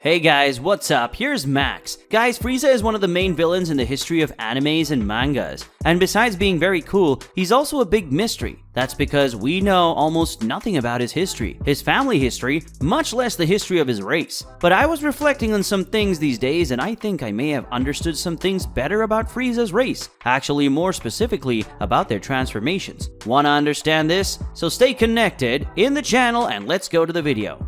Hey guys, what's up? Here's Max. Guys, Frieza is one of the main villains in the history of animes and mangas. And besides being very cool, he's also a big mystery. That's because we know almost nothing about his history, his family history, much less the history of his race. But I was reflecting on some things these days and I think I may have understood some things better about Frieza's race. Actually, more specifically, about their transformations. Wanna understand this? So stay connected in the channel and let's go to the video.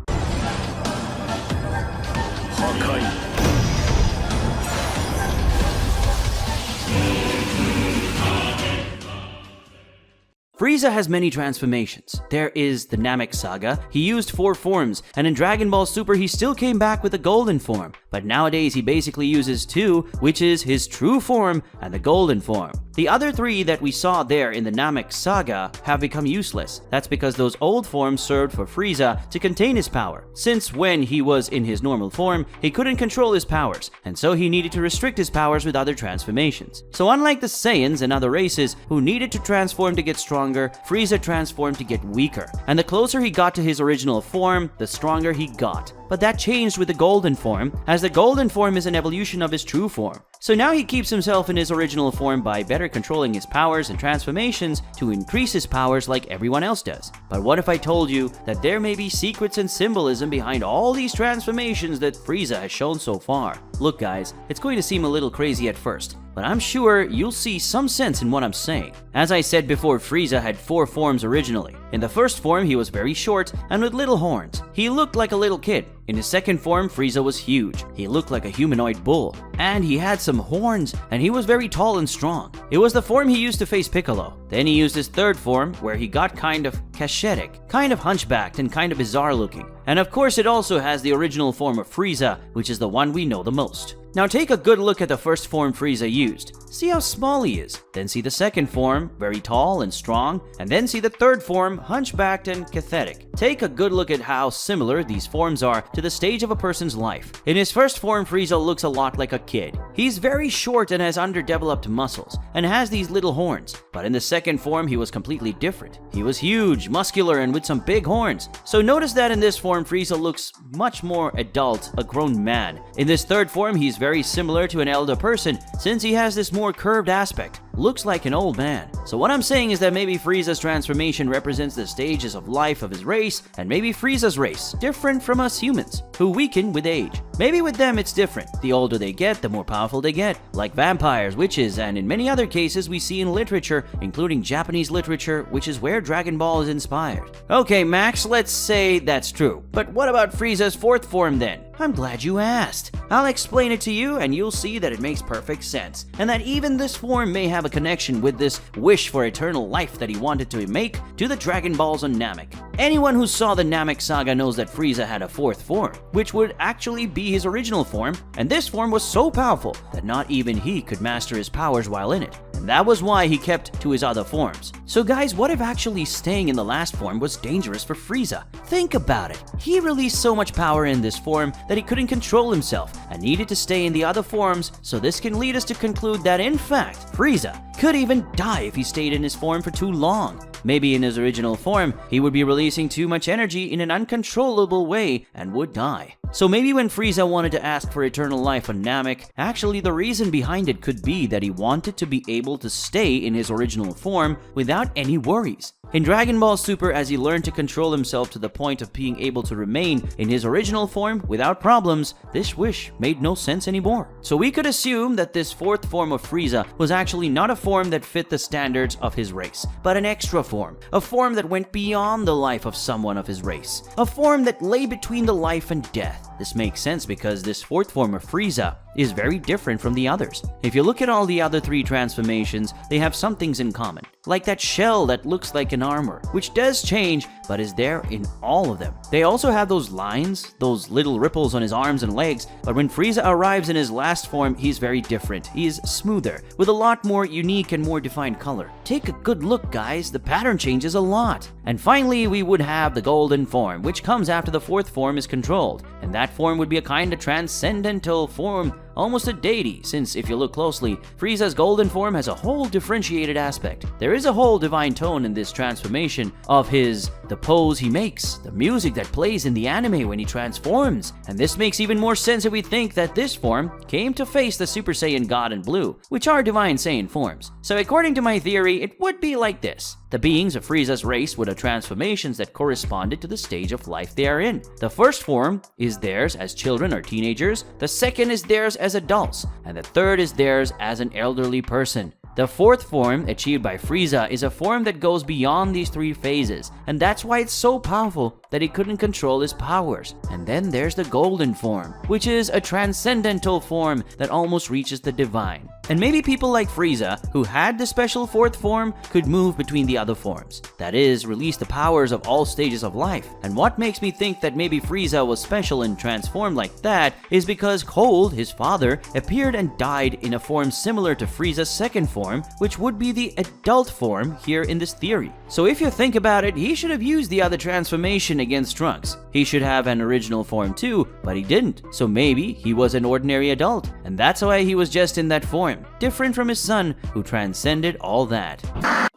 Frieza has many transformations. There is the Namek Saga, he used 4 forms, and in Dragon Ball Super he still came back with a golden form, but nowadays he basically uses 2, which is his true form and the golden form. The other 3 that we saw there in the Namek Saga have become useless. That's because those old forms served for Frieza to contain his power, since when he was in his normal form, he couldn't control his powers, and so he needed to restrict his powers with other transformations. So unlike the Saiyans and other races who needed to transform to get stronger, Frieza transformed to get weaker, and the closer he got to his original form, the stronger he got. But that changed with the golden form, as the golden form is an evolution of his true form. So now he keeps himself in his original form by better controlling his powers and transformations to increase his powers like everyone else does. But what if I told you that there may be secrets and symbolism behind all these transformations that Frieza has shown so far? Look guys, it's going to seem a little crazy at first, but I'm sure you'll see some sense in what I'm saying. As I said before, Frieza had 4 forms originally. In the first form, he was very short and with little horns. He looked like a little kid. In his second form, Frieza was huge. He looked like a humanoid bull. And he had some horns, and he was very tall and strong. It was the form he used to face Piccolo. Then he used his third form, where he got kind of kashetic, kind of hunchbacked and kind of bizarre looking. And of course, it also has the original form of Frieza, which is the one we know the most. Now take a good look at the first form Frieza used. See how small he is. Then see the second form, very tall and strong, and then see the third form, hunchbacked and pathetic. Take a good look at how similar these forms are to the stage of a person's life. In his first form, Frieza looks a lot like a kid. He's very short and has underdeveloped muscles, and has these little horns. But in the second form, he was completely different. He was huge, muscular, and with some big horns. So notice that in this form, Frieza looks much more adult, a grown man. In this third form, he's very similar to an elder person, since he has this more curved aspect. Looks like an old man. So what I'm saying is that maybe Frieza's transformation represents the stages of life of his race, and maybe Frieza's race, different from us humans, who weaken with age. Maybe with them it's different. The older they get, the more powerful they get, like vampires, witches, and in many other cases we see in literature, including Japanese literature, which is where Dragon Ball is inspired. Okay, Max, let's say that's true. But what about Frieza's fourth form then? I'm glad you asked. I'll explain it to you and you'll see that it makes perfect sense, and that even this form may have a connection with this wish for eternal life that he wanted to make to the Dragon Balls on Namek. Anyone who saw the Namek Saga knows that Frieza had a fourth form, which would actually be his original form, and this form was so powerful that not even he could master his powers while in it. And that was why he kept to his other forms. So guys, what if actually staying in the last form was dangerous for Frieza? Think about it. He released so much power in this form that he couldn't control himself and needed to stay in the other forms, so this can lead us to conclude that in fact, Frieza could even die if he stayed in his form for too long. Maybe in his original form, he would be releasing too much energy in an uncontrollable way and would die. So maybe when Frieza wanted to ask for eternal life on Namek, actually the reason behind it could be that he wanted to be able to stay in his original form without any worries. In Dragon Ball Super, as he learned to control himself to the point of being able to remain in his original form without problems, this wish made no sense anymore. So we could assume that this fourth form of Frieza was actually not a form that fit the standards of his race, but an extra form, a form that went beyond the life of someone of his race, a form that lay between the life and death. This makes sense because this fourth form of Frieza is very different from the others. If you look at all the other 3 transformations, they have some things in common, like that shell that looks like an armor, which does change but is there in all of them. They also have those lines, those little ripples on his arms and legs, but when Frieza arrives in his last form, he's very different. He is smoother, with a lot more unique and more defined color. Take a good look guys, the pattern changes a lot. And finally, we would have the golden form, which comes after the fourth form is controlled, and that form would be a kind of transcendental form, almost a deity, since if you look closely, Frieza's golden form has a whole differentiated aspect. There is a whole divine tone in this transformation of the pose he makes, the music that plays in the anime when he transforms, and this makes even more sense if we think that this form came to face the Super Saiyan God and Blue, which are divine Saiyan forms. So according to my theory, it would be like this. The beings of Frieza's race would have transformations that corresponded to the stage of life they are in. The first form is theirs as children or teenagers, the second is theirs as adults, and the third is theirs as an elderly person. The fourth form, achieved by Frieza, is a form that goes beyond these three phases, and that's why it's so powerful that he couldn't control his powers. And then there's the golden form, which is a transcendental form that almost reaches the divine. And maybe people like Frieza, who had the special fourth form, could move between the other forms. That is, release the powers of all stages of life. And what makes me think that maybe Frieza was special and transformed like that is because Cold, his father, appeared and died in a form similar to Frieza's second form, which would be the adult form here in this theory. So if you think about it, he should have used the other transformation against Trunks. He should have an original form too, but he didn't. So maybe he was an ordinary adult, and that's why he was just in that form, different from his son who transcended all that.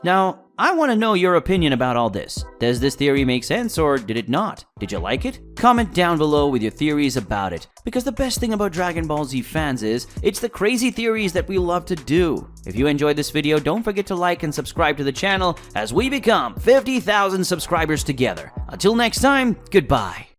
Now, I want to know your opinion about all this. Does this theory make sense or did it not? Did you like it? Comment down below with your theories about it, because the best thing about Dragon Ball Z fans is it's the crazy theories that we love to do. If you enjoyed this video, don't forget to like and subscribe to the channel as we become 50,000 subscribers together. Until next time, goodbye.